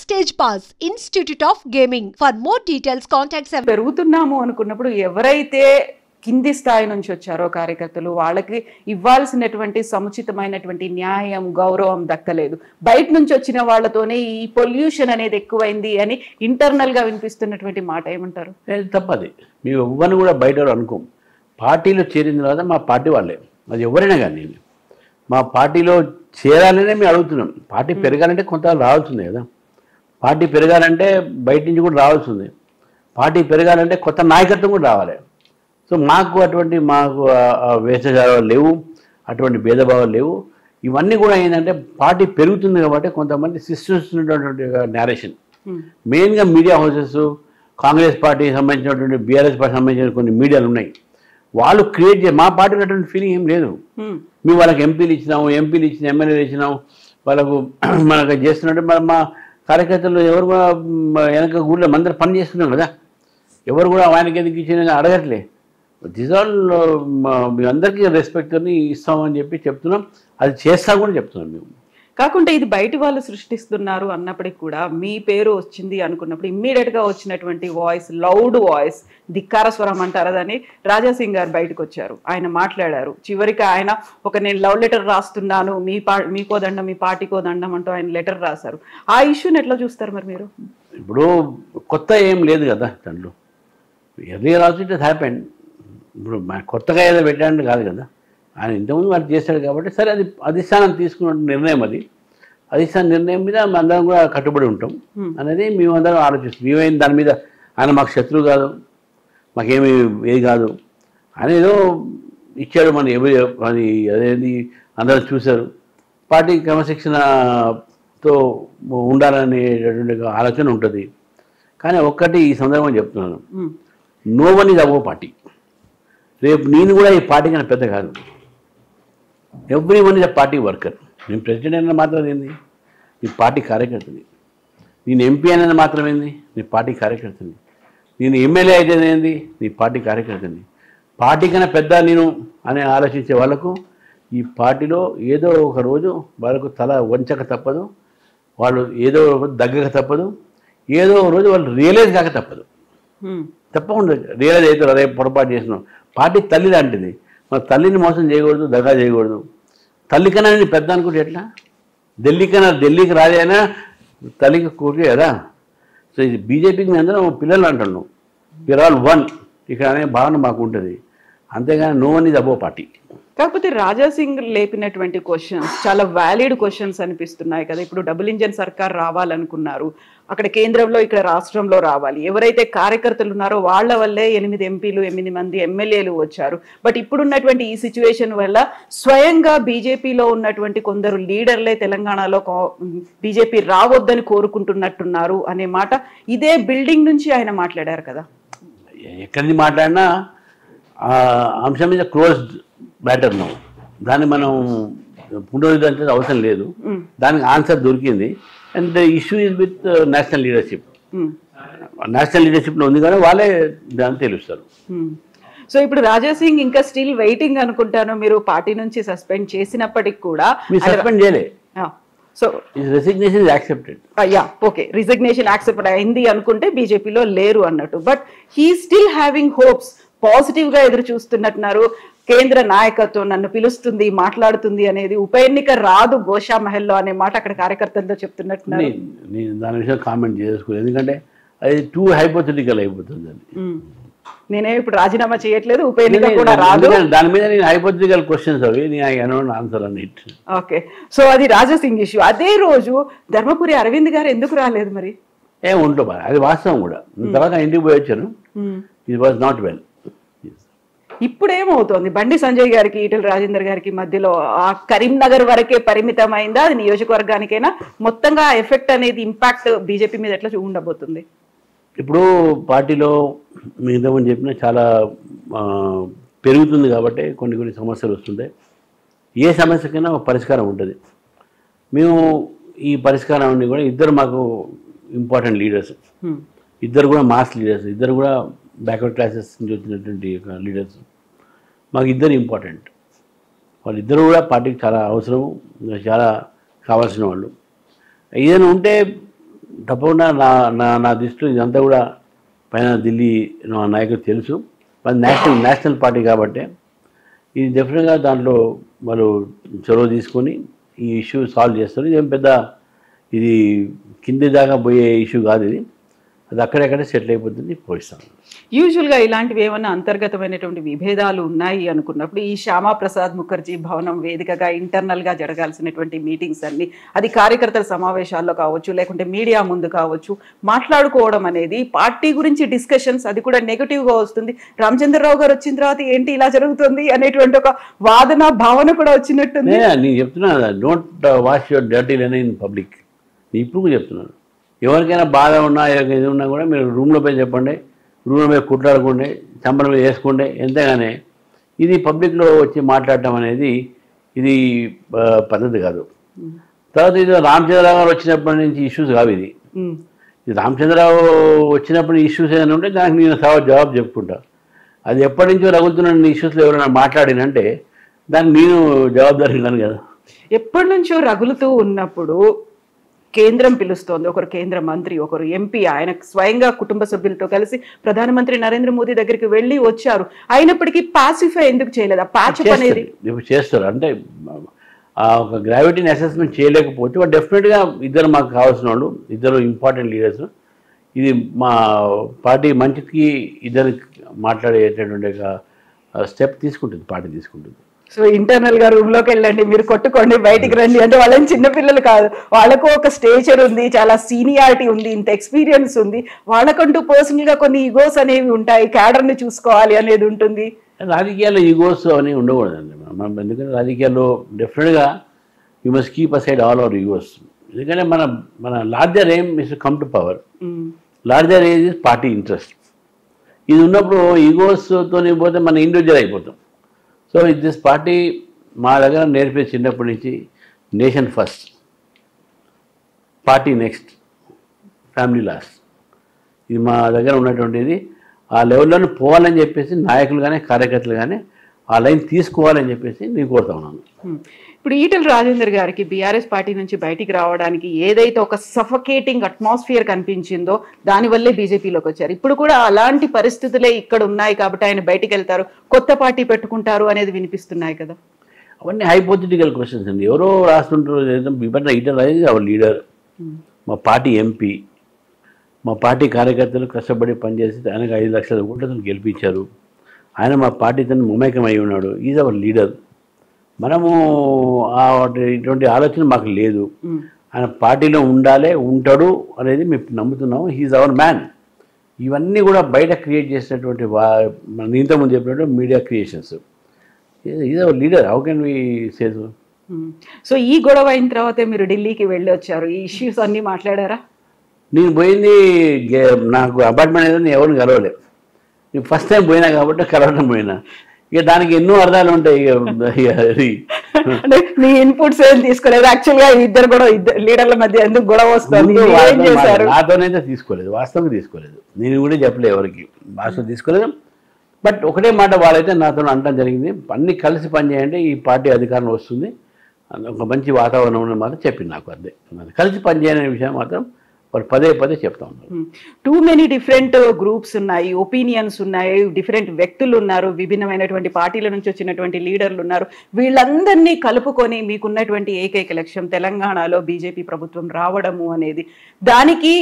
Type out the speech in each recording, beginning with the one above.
Stage Pass, Institute of Gaming. For more details, contact 7. పెరుగుతున్నాము అనుకున్నప్పుడు ఎవరైతే కింది స్థాయి నుంచి వచ్చారో కార్యకర్తలు వాళ్ళకి ఇవ్వాల్సినటువంటి సముచితమైనటువంటి న్యాయం గౌరవం దక్కలేదు. బయట నుంచి వచ్చిన వాళ్ళతోనే ఈ పొల్యూషన్ అనేది ఎక్కువైంది అని ఇంటర్నల్ గా వినిపిస్తున్నటువంటి మాట ఏమంటారు? తప్పది. మేము ఎవ్వరిని కూడా బయట అనుకోం. పార్టీలో చేరిన తర్వాత మా పార్టీ వాళ్ళే, అది ఎవరైనా కానీ మా పార్టీలో చేరాలనే మేము అడుగుతున్నాం. పార్టీ పెరగాలంటే కొంత రావాల్సిందే కదా. పార్టీ పెరగాలంటే బయట నుంచి కూడా రావాల్సింది. పార్టీ పెరగాలంటే కొత్త నాయకత్వం కూడా రావాలి. సో మాకు వేషజాలు లేవు, అటువంటి భేదభావాలు లేవు. ఇవన్నీ కూడా ఏంటంటే పార్టీ పెరుగుతుంది కాబట్టి కొంతమంది సృష్టిస్తున్నటువంటి నేరేషన్, మెయిన్గా మీడియా హౌసెస్, కాంగ్రెస్ పార్టీకి సంబంధించినటువంటి బీఆర్ఎస్ పార్టీకి సంబంధించిన కొన్ని మీడియాలు ఉన్నాయి. వాళ్ళు క్రియేట్ చేయ మా పార్టీకి అటువంటి ఫీలింగ్ ఏం లేదు. మేము వాళ్ళకి ఎంపీలు ఇచ్చినాము, ఎమ్మెల్యేలు ఇచ్చినాము, వాళ్ళకు మనకు చేస్తున్నట్టు మా కార్యకర్తలు ఎవరు కూడా వెనక ఊళ్ళో అందరూ పని చేస్తున్నాం కదా. ఎవరు కూడా ఆయనకి ఎందుకు ఇచ్చిన అడగట్లే. దిస్ ఆల్ మీ అందరికీ రెస్పెక్ట్ని ఇస్తామని చెప్పి చెప్తున్నాం. అది చేస్తా కూడా చెప్తున్నాం. మేము కాకుండా ఇది బయటి వాళ్ళు సృష్టిస్తున్నారు అన్నప్పటికీ కూడా మీ పేరు వచ్చింది అనుకున్నప్పుడు ఇమ్మీడియట్గా వచ్చినటువంటి వాయిస్, లౌడ్ వాయిస్, ధిక్కార స్వరం అంటారు దాన్ని, రాజాసింగ్ గారు బయటకు వచ్చారు. ఆయన మాట్లాడారు. చివరికి ఆయన నేను లవ్ లెటర్ రాస్తున్నాను, మీకో దండం, మీ పార్టీకో దండం అంటూ ఆయన లెటర్ రాశారు. ఆ ఇష్యూని ఎట్లా చూస్తారు మరి మీరు? ఇప్పుడు కొత్త ఏం లేదు కదా దాంట్లో. Early also it has happened. ఇప్పుడు కొత్తగా ఏదో పెట్టాలంటే కాదు కదా. ఆయన ఇంతకుముందు వాడు చేశాడు కాబట్టి సరే, అది అధిష్టానం తీసుకున్న నిర్ణయం. అది అధిష్టాన నిర్ణయం మీద అందరం కూడా కట్టుబడి ఉంటాం అనేది మేమందరం ఆలోచిస్తాం. మేమైనా దాని మీద ఆయన మాకు శత్రువు కాదు, మాకేమీ ఏది కాదు. ఆయన ఏదో ఇచ్చాడు, అది అదేది అందరూ చూశారు. పార్టీ క్రమశిక్షణతో ఉండాలనేటటువంటి ఆలోచన ఉంటుంది. కానీ ఒక్కటి ఈ సందర్భంగా చెప్తున్నాను, no one is above party. రేపు నేను కూడా ఈ పార్టీ కన్నా పెద్ద కాదు. Everyone is a party worker. నేను ప్రెసిడెంట్ అయినా మాత్రం ఏంది, నీ పార్టీ కార్యకర్తని. నేను ఎంపీ అయినా మాత్రం ఏంది, నీ పార్టీ కార్యకర్తని. నేను ఎమ్మెల్యే అయితే ఏంది, నీ పార్టీ కార్యకర్తని. పార్టీ కన్నా పెద్ద నేను అని ఆలోచించే వాళ్ళకు ఈ పార్టీలో ఏదో ఒక రోజు వాళ్ళకు తల వంచక తప్పదు, వాళ్ళు ఏదో దగ్గక తప్పదు, ఏదో ఒక రోజు వాళ్ళు రియలైజ్ కాక తప్పదు. తప్పకుండా రియలైజ్ అవుతారు, అదే పొరపాటు చేసినాం. పార్టీ తల్లి లాంటిది. మన తల్లిని మోసం చేయకూడదు, దగా చేయకూడదు. తల్లి కన్నా నేను పెద్ద అనుకుంటే ఎట్లా? ఢిల్లీకి రాజైనా తల్లికి కూర్చే కదా. సో ఇది బీజేపీకి మేము అందరం పిల్లలు అంటున్నాం. వీఆర్ ఆల్ వన్ ఇక్కడ అనే భావన మాకు ఉంటుంది. అంతేగాని no one is above party. కాకపోతే రాజాసింగ్ లేపినటువంటి క్వశ్చన్స్ చాలా వ్యాలిడ్ క్వశ్చన్స్ అనిపిస్తున్నాయి కదా. ఇప్పుడు డబుల్ ఇంజన్ సర్కార్ రావాలనుకున్నారు, అక్కడ కేంద్రంలో ఇక్కడ రాష్ట్రంలో రావాలి. ఎవరైతే కార్యకర్తలు ఉన్నారో వాళ్ళ వల్లే 8 ఎంపీలు 8 మంది ఎమ్మెల్యేలు వచ్చారు. బట్ ఇప్పుడున్నటువంటి ఈ సిచ్యువేషన్ వల్ల స్వయంగా బీజేపీలో ఉన్నటువంటి కొందరు లీడర్లే తెలంగాణలో బీజేపీ రావద్దని కోరుకుంటున్నట్టున్నారు అనే మాట ఇదే బిల్డింగ్ నుంచి ఆయన మాట్లాడారు కదా. ఎక్కడి నుంచి మాట్లాడినా అంశం మీద క్లోజ్డ్ మ్యాటర్ నో. దాన్ని మనం పునరుద్ధరించే అవసరం లేదు. దానికి ఆన్సర్ దొరికింది. And the issue is with national leadership. National లీడర్షిప్లో ఉంది కానీ వాళ్ళే దాన్ని తెలుస్తారు. సో ఇప్పుడు రాజాసింగ్ ఇంకా స్టిల్ వెయిటింగ్ అనుకుంటాను. మీరు పార్టీ నుంచి సస్పెండ్ చేసినప్పటికి కూడా మీరు సస్పెండ్ చేయలే. So resignation is accepted. Okay, resignation accept అయింది అనుకుంటే బీజేపీలో లేరు అన్నట్టు. But he still having hopes, positive గా ఎదురు చూస్తున్నట్టున్నారు. కేంద్ర నాయకత్వం నన్ను పిలుస్తుంది, మాట్లాడుతుంది అనేది, ఉప ఎన్నిక రాదు గోషా మహల్లో అనే మాట అక్కడ కార్యకర్తలతో చెప్తున్నట్టున్నారు. నేను దాని విషయం కామెంట్ చేసుకోలేదు, ఎందుకంటే అది టూ హైపోథెటికల్ అయిపోతుంది. నేనే ఇప్పుడు రాజీనామా చేయట్లేదు, ఉప ఎన్నిక కూడా రాదు. దాని మీద నేను హైపోథెటికల్ క్వశ్చన్స్ అవి నేను ఆన్సర్ అన్నిట్. ఓకే, సో అది రాజాసింగ్ ఇష్యూ. అదే రోజు ధర్మపురి అరవింద్ గారు ఎందుకు రాలేదు మరి? ఉంటుంది, అది వాస్తవం కూడా. తర్వాత ఇంటికి పోయి వచ్చాను. It was not well. ఇప్పుడు ఏమవుతోంది? బండి సంజయ్ గారికి ఈటెల రాజేందర్ గారికి మధ్యలో ఆ కరీంనగర్ వరకే పరిమితమైందా? అది నియోజకవర్గానికైనా మొత్తంగా ఎఫెక్ట్ అనేది, ఇంపాక్ట్ బీజేపీ మీద ఎట్లా ఉండబోతుంది? ఇప్పుడు పార్టీలో మిగతా చెప్పినా చాలా పెరుగుతుంది కాబట్టి కొన్ని సమస్యలు వస్తుంటాయి. ఏ సమస్యకైనా ఒక పరిష్కారం ఉంటుంది. మేము ఈ పరిష్కారాన్ని కూడా ఇద్దరు మాకు ఇంపార్టెంట్ లీడర్స్, ఇద్దరు కూడా మాస్ లీడర్స్, ఇద్దరు కూడా బ్యాక్వర్డ్ క్లాసెస్ నుంచి వచ్చినటువంటి లీడర్స్, మాకు ఇద్దరు ఇంపార్టెంట్. వాళ్ళిద్దరూ కూడా పార్టీకి చాలా అవసరం, చాలా కావాల్సిన వాళ్ళు. ఏదైనా ఉంటే తప్పకుండా నా దృష్టిలో ఇదంతా కూడా పైన ఢిల్లీ నాయకులు తెలుసు, అది నేషనల్ పార్టీ కాబట్టి ఇది డెఫినెట్గా దాంట్లో వాళ్ళు చొరవ తీసుకొని ఈ ఇష్యూ సాల్వ్ చేస్తారు. ఇదేం పెద్ద ఇది కింది దాకా పోయే ఇష్యూ కాదు, ఇది అది అక్కడెక్కడే సెటిల్ అయిపోతుంది, పోయిస్తాను. యూజువల్గా ఇలాంటివి ఏమైనా అంతర్గతమైనటువంటి విభేదాలు ఉన్నాయి అనుకున్నప్పుడు ఈ శ్యామాప్రసాద్ ముఖర్జీ భవనం వేదికగా ఇంటర్నల్గా జరగాల్సినటువంటి మీటింగ్స్ అన్ని, అది కార్యకర్తల సమావేశాల్లో కావచ్చు లేకుంటే మీడియా ముందు కావచ్చు, మాట్లాడుకోవడం అనేది పార్టీ గురించి డిస్కషన్స్, అది కూడా నెగటివ్గా వస్తుంది. రామచంద్రరావు గారు వచ్చిన తర్వాత ఏంటి ఇలా జరుగుతుంది అనేటువంటి ఒక వాదన భావన కూడా వచ్చినట్టుంది. నేను చెప్తున్నా, don't wash your dirty line in public. నేను ఇప్పుడు చెప్తున్నాను, ఎవరికైనా బాధ ఉన్నా ఇది ఉన్నా కూడా మీరు రూమ్లో పోయి చెప్పండి, రూమ్లో పోయి కుట్లాడుకోండి, చంపల మీద వేసుకోండి, ఎంతగానే ఇది పబ్లిక్లో వచ్చి మాట్లాడటం అనేది ఇది పద్ధతి కాదు. తర్వాత ఇది రామచంద్రరావు గారు వచ్చినప్పటి నుంచి ఇష్యూస్ కావు, ఇది రామచంద్రరావు వచ్చినప్పుడు ఇష్యూస్ ఏదైనా ఉంటే దానికి నేను జవాబు చెప్పుకుంటా. అది ఎప్పటి నుంచో రగులుతున్న ఇష్యూస్లో ఎవరైనా మాట్లాడినంటే దానికి నేను జవాబుదారీ ఉన్నాను కదా. ఎప్పటి నుంచో రగులుతూ ఉన్నప్పుడు కేంద్రం పిలుస్తోంది, ఒకరు కేంద్ర మంత్రి, ఒకరు ఎంపీ, ఆయన స్వయంగా కుటుంబ సభ్యులతో కలిసి ప్రధానమంత్రి నరేంద్ర మోదీ దగ్గరికి వెళ్ళి వచ్చారు. అయినప్పటికీ పాసిఫై ఎందుకు చేయలేదు? ఆ ప్యాచప్ అనేది ఇప్పుడు చేస్తారు అంటే ఒక గ్రావిటీని అసెస్మెంట్ చేయలేకపోతే వాడు డెఫినెట్గా ఇద్దరు మాకు కావాల్సిన వాళ్ళు, ఇద్దరు ఇంపార్టెంట్ లీడర్స్, ఇది మా పార్టీ మంచికి ఇద్దరు మాట్లాడేటటువంటి స్టెప్ తీసుకుంటుంది, పార్టీ తీసుకుంటుంది. సో ఇంటర్నల్ గా రూమ్ లోకి వెళ్ళండి, మీరు కొట్టుకోండి, బయటికి రండి అంటే వాళ్ళని చిన్నపిల్లలు కాదు, వాళ్ళకు ఒక స్టేచర్ ఉంది, చాలా సీనియారిటీ ఉంది, ఇంత ఎక్స్పీరియన్స్ ఉంది, వాళ్ళకంటూ పర్సనల్ గా కొన్ని ఈగోస్ అనేవి ఉంటాయి, క్యాడర్ ని చూసుకోవాలి అనేది ఉంటుంది. రాజకీయాల్లో ఈగోస్ అని ఉండకూడదండి మనం, ఎందుకంటే రాజకీయాల్లో డెఫినెట్గా you must keep aside all our egos. ఎందుకంటే మన larger aim is to come to power, larger age is party interest. ఇది ఉన్నప్పుడు ఈగోస్తో పోతే మన ఇండివిజువల్ అయిపోతాం. సో దిస్ పార్టీ మా దగ్గర నేర్పే చిన్నప్పటి నుంచి nation first, party next, family last, ఇది మా దగ్గర ఉన్నటువంటిది. ఆ లెవెల్లోనే పోవాలని చెప్పేసి నాయకులు కానీ కార్యకర్తలు కానీ ఆ లైన్ తీసుకోవాలని చెప్పేసి నేను కోరుతా ఉన్నాను. ఇప్పుడు ఈటెల రాజేందర్ గారికి బీఆర్ఎస్ పార్టీ నుంచి బయటికి రావడానికి ఏదైతే ఒక సఫకేటింగ్ అట్మాస్ఫియర్ కనిపించిందో దానివల్లే బీజేపీలోకి వచ్చారు. ఇప్పుడు కూడా అలాంటి పరిస్థితులే ఇక్కడ ఉన్నాయి కాబట్టి ఆయన బయటికి వెళ్తారు, కొత్త పార్టీ పెట్టుకుంటారు అనేది వినిపిస్తున్నాయి కదా. అవన్నీ హైపోథెటికల్ క్వశ్చన్స్ అండి. ఎవరో రాస్తుంటారు. ఈటెల రాజేందర్ అవర్ లీడర్, మా పార్టీ ఎంపీ, మా పార్టీ కార్యకర్తలు కష్టపడి పనిచేసి ఆయనకు 5 లక్షల ఓట్లతో గెలిపించారు. ఆయన మా పార్టీతో మమేకం అయి ఉన్నాడు. Is our leader. మనము ఇటువంటి ఆలోచన మాకు లేదు. ఆయన పార్టీలో ఉంటాడు అనేది మేము నమ్ముతున్నాము. He is our man. ఇవన్నీ కూడా బయట క్రియేట్ చేసినటువంటి ఇంతకుముందు చెప్పినట్టు media creations. Is our leader. How can we say so? So ఈ గొడవ అయిన తర్వాతే మీరు ఢిల్లీకి వెళ్ళి వచ్చారు, ఈ ఇష్యూస్ అన్నీ మాట్లాడారా? నేను పోయింది నాకు అపార్ట్మెంట్ అయితే నేను ఎవరిని కలవలేదు. నేను ఫస్ట్ టైం పోయినా కాబట్టి కలవడం పోయినా. ఇక దానికి ఎన్నో అర్థాలు ఉంటాయి. అంటే మీ ఇన్పుట్స్ ఏం తీసుకోలేదు? యాక్చువల్గా ఇద్దరు కూడా లీడర్ల మధ్య ఎందుకు గొడవ వస్తుంది? నాతోనైతే తీసుకోలేదు, వాస్తవంగా తీసుకోలేదు. నేను కూడా చెప్పలేదు ఎవరికి, వాస్తవం తీసుకోలేదు. బట్ ఒకటే మాట వాళ్ళైతే నాతో అనడం జరిగింది, అన్ని కలిసి పనిచేయండి, ఈ పార్టీ అధికారం వస్తుంది, ఒక మంచి వాతావరణం మాత్రం చెప్పింది నాకు. అదే కలిసి పనిచేయనే విషయం మాత్రం వాళ్ళు పదే చెప్తా ఉన్నారు. టూ మెనీ డిఫరెంట్ గ్రూప్స్ ఉన్నాయి, ఒపీనియన్స్ ఉన్నాయి, డిఫరెంట్ వ్యక్తులు ఉన్నారు, విభిన్నమైనటువంటి పార్టీల నుంచి వచ్చినటువంటి లీడర్లు ఉన్నారు. వీళ్ళందరినీ కలుపుకొని మీకున్నటువంటి ఏకైక లక్ష్యం తెలంగాణలో బీజేపీ ప్రభుత్వం రావడము అనేది. దానికి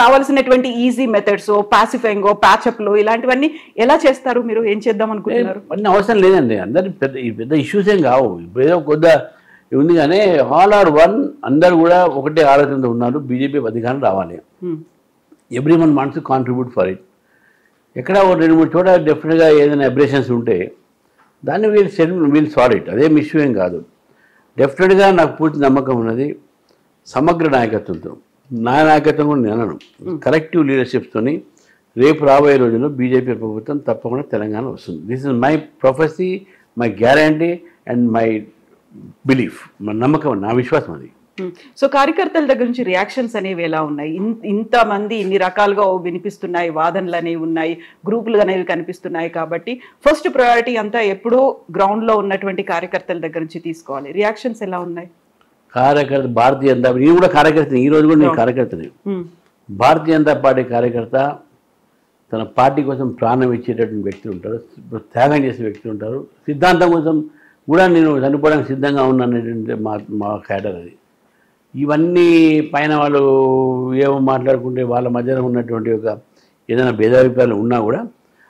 కావాల్సినటువంటి ఈజీ మెథడ్స్, పాసిఫైంగో, ప్యాచప్లో ఇలాంటివన్నీ ఎలా చేస్తారు? మీరు ఏం చేద్దాం అనుకుంటున్నారు? అన్నీ అవసరం లేదండి. అందరు పెద్ద ఇష్యూస్ ఏం కావు. ఇప్పుడు ఏదో కొద్ద ఉంది కానీ ఆల్ ఆర్ వన్. అందరు కూడా ఒకటే ఆలోచనతో ఉన్నారు, బీజేపీ అధికారం రావాలి. Every one wants to contribute for it. ఎక్కడ 2-3 చోట డెఫినెట్గా ఏదైనా అబ్రేషన్స్ ఉంటే దాన్ని వీల్ సాల్వ్ ఇట్. అదేం ఇష్యూ ఏం కాదు. డెఫినెట్గా నాకు పూర్తి నమ్మకం ఉన్నది సమగ్ర నాయకత్వంతో. నా నాయకత్వం కూడా నేను అనను, కలెక్టివ్ లీడర్షిప్స్తో రేపు రాబోయే రోజుల్లో బీజేపీ ప్రభుత్వం తప్పకుండా తెలంగాణ వస్తుంది. This is my ప్రొఫెసీ, my guarantee and my belief, మన నమ్మకం, నా విశ్వాసం అది. సో కార్యకర్తల దగ్గర నుంచి రియాక్షన్స్ అనేవి ఎలా ఉన్నాయి? ఇంతమంది ఇన్ని రకాలుగా వినిపిస్తున్నాయి, వాదనలు అనేవి ఉన్నాయి, గ్రూపులు అనేవి కనిపిస్తున్నాయి కాబట్టి ఫస్ట్ ప్రయారిటీ అంతా ఎప్పుడూ గ్రౌండ్లో ఉన్నటువంటి కార్యకర్తల దగ్గర నుంచి తీసుకోవాలి. రియాక్షన్స్ ఎలా ఉన్నాయి? కార్యకర్త భారతీయ జనతా నేను కూడా కార్యకర్తని, ఈరోజు కూడా నేను కార్యకర్తని. భారతీయ జనతా పార్టీ కార్యకర్త తన పార్టీ కోసం ప్రాణం ఇచ్చేటటువంటి వ్యక్తులు ఉంటారు, త్యాగం చేసే వ్యక్తులు ఉంటారు. సిద్ధాంతం కోసం కూడా నేను చనిపోవడానికి సిద్ధంగా ఉన్నాననేటువంటి మా క్యాడర్ అది. ఇవన్నీ పైన వాళ్ళు ఏమో మాట్లాడుకుంటే వాళ్ళ మధ్యన ఉన్నటువంటి ఒక ఏదైనా భేదాభిప్రాయాలు ఉన్నా కూడా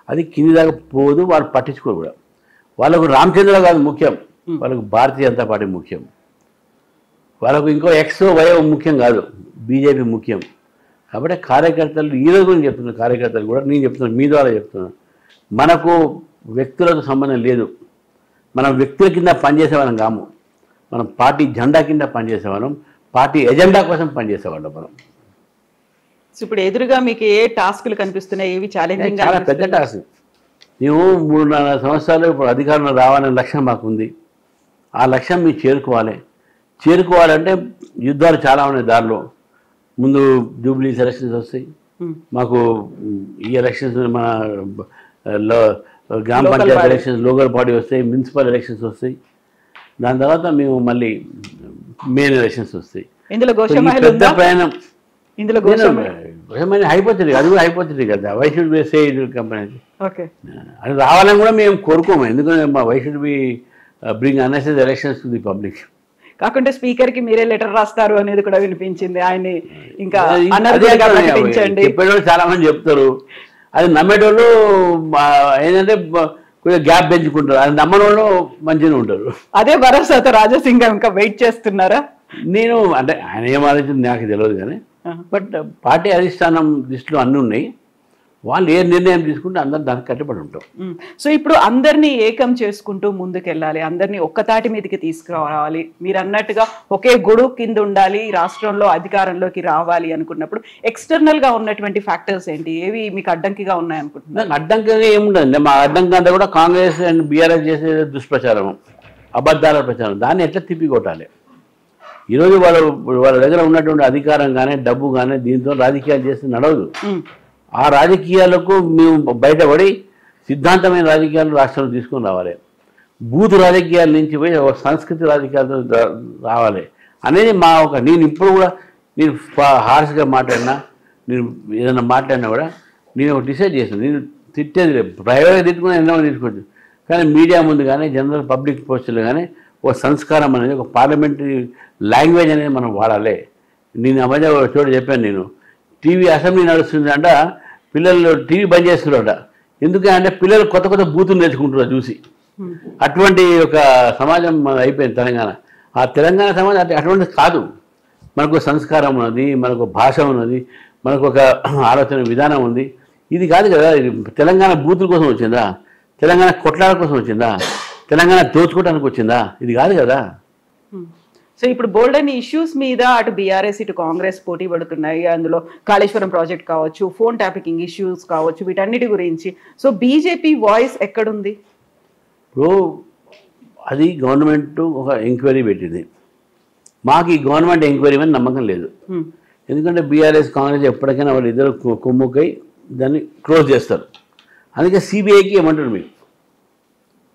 అది కింది దాకా పోదు, వాళ్ళు పట్టించుకోరు కూడా. వాళ్ళకు రామచంద్ర కాదు ముఖ్యం, వాళ్ళకు భారతీయ జనతా పార్టీ ముఖ్యం. వాళ్ళకు ఇంకో ఎక్స్ వయో ముఖ్యం కాదు, బీజేపీ ముఖ్యం. కాబట్టి కార్యకర్తలు ఈరోజు కూడా చెప్తున్నారు, కార్యకర్తలు కూడా నేను చెప్తున్నాను, మీ ద్వారా చెప్తున్నాను, మనకు వ్యక్తులకు సంబంధం లేదు. మనం వ్యక్తుల కింద పనిచేసేవాళ్ళం కాము, మనం పార్టీ జెండా కింద పనిచేసేవాళ్ళం, పార్టీ ఎజెండా కోసం పనిచేసేవాళ్ళం మనం. ఇప్పుడు ఎదురుగా మీకు ఏ టాస్క్లు కనిపిస్తున్నాయి, ఏవి ఛాలెంజింగ్? చాలా పెద్ద టాస్క్. మేము 3-4 సంవత్సరాలు ఇప్పుడు అధికారంలో రావాలనే లక్ష్యం మాకుంది. ఆ లక్ష్యం మీరు చేరుకోవాలంటే యుద్ధాలు చాలా ఉన్నాయి దారిలో. ముందు జూబ్లీ ఎలక్షన్స్ వస్తాయి, మాకు ఈ ఎలక్షన్స్ మన గ్రామ పంచాయతీ ఎలక్షన్స్, లోకల్ బాడీ వస్తాయి, మున్సిపల్ ఎలక్షన్స్ వస్తాయి. దాని తర్వాత మేము మళ్ళీ మెయిన్ ఎలక్షన్స్ వస్తాయి. ఇందులో పెద్ద ప్రయాణం, ఇందులో హైపోతుంది, అది కూడా హైపోతుంది కదా. Why should we say company అది రావాలని కూడా మేము కోరుకోము, ఎందుకంటే మా why should we bring unnecessary elections to the public. కాకుంటే స్పీకర్ కి మీరే లెటర్ రాస్తారు అనేది కూడా వినిపించింది. ఆయన ఇంకా చెప్పేటోళ్ళు చాలా మంది చెప్తారు, అది నమ్మేటోళ్ళు ఏంటంటే కొంచెం గ్యాప్ పెంచుకుంటారు, అది నమ్మని వాళ్ళు మంచిగా ఉంటారు. అదే భరోసాతో రాజాసింగ్ ఇంకా వెయిట్ చేస్తున్నారా? నేను అంటే ఆయన ఏం ఆలోచించింది నాకు తెలియదు కానీ, బట్ పార్టీ అధిష్టానం దృష్టిలో అన్నీ ఉన్నాయి. వాళ్ళు ఏ నిర్ణయం తీసుకుంటే అందరు దానికి కట్టుబడి ఉంటాం. సో ఇప్పుడు అందరినీ ఏకం చేసుకుంటూ ముందుకెళ్ళాలి, అందరినీ ఒక్కతాటి మీదకి తీసుకురావాలి. మీరు అన్నట్టుగా ఒకే గొడుగు కింద ఉండాలి, రాష్ట్రంలో అధికారంలోకి రావాలి అనుకున్నప్పుడు ఎక్స్టర్నల్ గా ఉన్నటువంటి ఫ్యాక్టర్స్ ఏంటి, ఏవి మీకు అడ్డంకిగా ఉన్నాయి అనుకుంటున్నారు? అడ్డంకిగా ఏముండదు, మా అడ్డంకి అంతా కూడా కాంగ్రెస్ అండ్ బీఆర్ఎస్ చేసే దుష్ప్రచారం, అబద్ధాల ప్రచారం. దాన్ని ఎట్లా తిప్పికొట్టాలి? ఈరోజు వాళ్ళ దగ్గర ఉన్నటువంటి అధికారం కానీ డబ్బు కానీ దీంతో రాజకీయాలు చేస్తే నడవదు. ఆ రాజకీయాలకు మేము బయటపడి సిద్ధాంతమైన రాజకీయాలు రాష్ట్రంలో తీసుకొని రావాలి. బూత్ రాజకీయాల నుంచి పోయి ఒక సంస్కృతి రాజకీయాలతో రావాలి అనేది మా నేను ఇప్పుడు కూడా నేను హార్ష్గా మాట్లాడినా, నేను ఏదైనా మాట్లాడినా కూడా నేను ఒక డిసైడ్ చేస్తాను. నేను తిట్టేది లేదు, ప్రైవేట్గా తిట్టుకుని ఎన్నో తీసుకోవచ్చు, కానీ మీడియా ముందు కానీ జనరల్ పబ్లిక్ పోస్టులు కానీ ఒక సంస్కారం అనేది, ఒక పార్లమెంటరీ లాంగ్వేజ్ అనేది మనం వాడాలి. నేను ఆ మధ్య చోట చెప్పాను, నేను టీవీ అసెంబ్లీ నడుస్తుంది అంట, పిల్లలు టీవీ బంద్ చేస్తున్నారట. ఎందుకంటే పిల్లలు కొత్త కొత్త బూతులు నేర్చుకుంటున్నారు చూసి. అటువంటి ఒక సమాజం అయిపోయింది తెలంగాణ. ఆ తెలంగాణ సమాజం అటువంటి కాదు. మనకు సంస్కారం ఉన్నది, మనకు భాష ఉన్నది, మనకు ఒక ఆలోచన విధానం ఉంది. ఇది కాదు కదా. తెలంగాణ బూతుల కోసం వచ్చిందా? తెలంగాణ కొట్లాడ కోసం వచ్చిందా? తెలంగాణ దోచుకోవడానికి వచ్చిందా? ఇది కాదు కదా. సో ఇప్పుడు బోల్డ్ అనే ఇష్యూస్ మీద అటు బీఆర్ఎస్ ఇటు కాంగ్రెస్ పోటీ పడుతున్నాయి. అందులో కాళేశ్వరం ప్రాజెక్ట్ కావచ్చు, ఫోన్ ట్యాపింగ్ ఇష్యూస్ కావచ్చు, వీటన్నిటి గురించి. సో బీజేపీ వాయిస్ ఎక్కడుంది? ఇప్పుడు అది గవర్నమెంట్ ఒక ఎంక్వైరీ పెట్టింది. మాకు ఈ గవర్నమెంట్ ఎంక్వైరీ మీద నమ్మకం లేదు. ఎందుకంటే బీఆర్ఎస్ కాంగ్రెస్ ఎప్పటికైనా వాళ్ళు ఇద్దరు కుమ్ముకై దాన్ని క్లోజ్ చేస్తారు. అందుకే సిబిఐకి ఏమంటారు,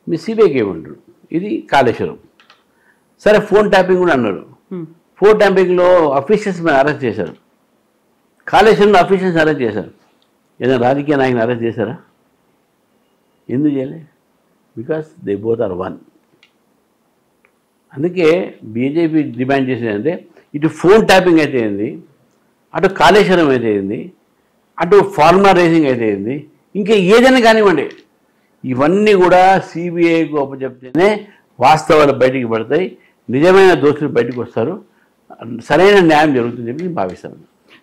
మీ సిబిఐకి ఏమంటారు? ఇది కాళేశ్వరం సరే. ఫోన్ ట్యాపింగ్ కూడా అన్నారు. ఫోన్ ట్యాపింగ్లో అఫీషియల్స్ మీద అరెస్ట్ చేశారు, కాళేశ్వరంలో అఫీషియల్స్ అరెస్ట్ చేశారు. ఏదైనా రాజకీయ నాయకుని అరెస్ట్ చేశారా? ఎందుకు చేయలే? Because they both are one. అందుకే బీజేపీ డిమాండ్ చేసేదంటే ఇటు ఫోన్ ట్యాపింగ్ అయితే ఏంది, అటు కాళేశ్వరం అయితే ఏంది, అటు ఫార్మర్ రేసింగ్ అయితే ఏంది, ఇంకా ఏదైనా కానివ్వండి, ఇవన్నీ కూడా సిబిఐకి అప్పచెప్తేనే వాస్తవాలు బయటికి పడతాయి, నిజమైన దోషులు బయటకు వస్తారు, సరైన న్యాయం జరుగుతుంది చెప్పి నేను భావిస్తాను.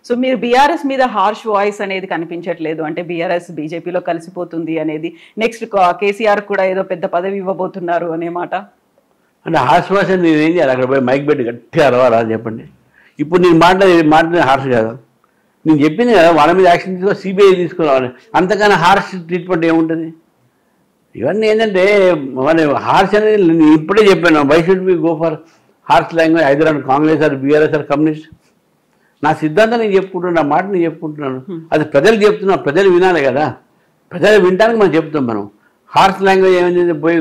సో మీరు బీఆర్ఎస్ మీద హార్ష్ వాయిస్ అనేది కనిపించట్లేదు, అంటే బీఆర్ఎస్ బీజేపీలో కలిసిపోతుంది అనేది, నెక్స్ట్ కేసీఆర్ కూడా ఏదో పెద్ద పదవి ఇవ్వబోతున్నారు అనే మాట. అంటే హార్ష్ వాయిస్ అని నేనేం చేయాలి? అక్కడ పోయి మైక్ పెట్టి గట్టిగా అరవాలా చెప్పండి? ఇప్పుడు నేను మాట్లాడే హార్ష్ కదా, నేను చెప్పింది కదా, వాళ్ళ మీద యాక్షన్ తీసుకో, సిబిఐ తీసుకురావాలి. అంతకన్నా హార్ష్ ట్రీట్మెంట్ ఏముంటుంది? ఇవన్నీ ఏంటంటే మన హార్ష్ అనేది నేను ఇప్పుడే చెప్పాను, why should we go for harsh language either and Congress or BRS or communist. నా సిద్ధాంతం నేను చెప్పుకుంటున్నాను, నా మాట నేను చెప్పుకుంటున్నాను. అది ప్రజలు చెప్తున్నా, ప్రజలు వినాలి కదా. ప్రజలు వినడానికి మనం చెప్తాం. మనం హార్ష్ లాంగ్వేజ్ ఏమైంది, పోయి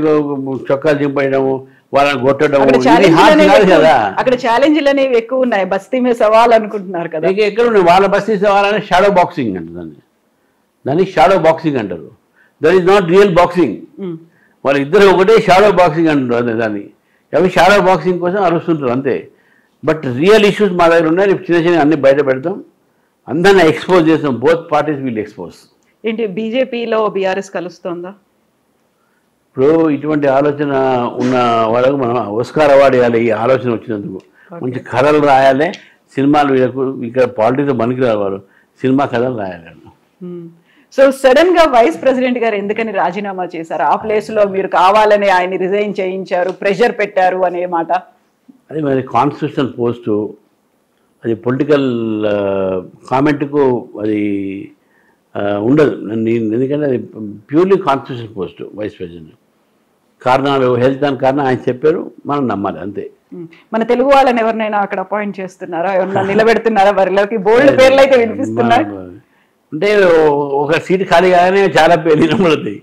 చొక్కాలు చింపేయడము, వాళ్ళని కొట్టడం అక్కడ ఇది ఛాలెంజ్ హాస్యం కాదు కదా. అక్కడ ఛాలెంజ్లు అనేవి ఎక్కువ ఉన్నాయి, బస్తీ మీద సవాల్ అనుకుంటున్నారు కదా. ఇక ఎక్కడ ఉన్నాయి వాళ్ళ బస్తీ సవాలని షాడో బాక్సింగ్ అంటారు దాన్ని షాడో బాక్సింగ్ అంటారు. That is not real boxing. వాళ్ళిద్దరు ఒకటే షాడో బాక్సింగ్ అంటారు దాన్ని. అవి షాడో బాక్సింగ్ కోసం అరుస్తుంటారు అంతే. బట్ రియల్ ఇష్యూస్ మా దగ్గర ఉన్నాయి, చిన్న చిన్న అన్ని బయట పెడతాం, అందరినీ ఎక్స్పోజ్ చేస్తాం. Both parties will expose. ఏంటి బీజేపీలో బీఆర్ఎస్ కలుస్తోందా? ఇప్పుడు ఇటువంటి ఆలోచన ఉన్న వాళ్ళకు మనం ఆస్కార్ అవార్డు ఇవ్వాలి. ఈ ఆలోచన వచ్చినందుకు మంచి కథలు రాయాలి. సినిమాలు వీళ్ళకు ఇక్కడ పాలిటిక్స్ పనికిరారు, వారు సినిమా కథలు రాయాలి. సో సడన్ గా వైస్ ప్రెసిడెంట్ గారు ఎందుకని రాజీనామా చేశారు? ఆ ప్లేస్ లో మీరు కావాలని ఆయన రిజైన్ చేయించారు, ప్రెషర్ పెట్టారు అనే మాట. అది మరి కాన్స్టిట్యూషనల్ పోస్టు, అది పొలిటికల్ కామెంట్కు అది ఉండదు. ఎందుకంటే అది purely constitutional post vice president. కారణాలు హెల్త్ దాని కారణం ఆయన చెప్పారు, మనం నమ్మాలి అంతే. మన తెలుగు వాళ్ళని ఎవరినైనా అక్కడ అపాయింట్ చేస్తున్నారా, ఎవరన్నా నిలబెడుతున్నారా? వారిలోకి బోల్డ్ పేర్లు అయితే వినిపిస్తున్నాయి. అంటే ఒక సీట్ ఖాళీ కాగానే చాలా పేర్లు నిలబడతాయి.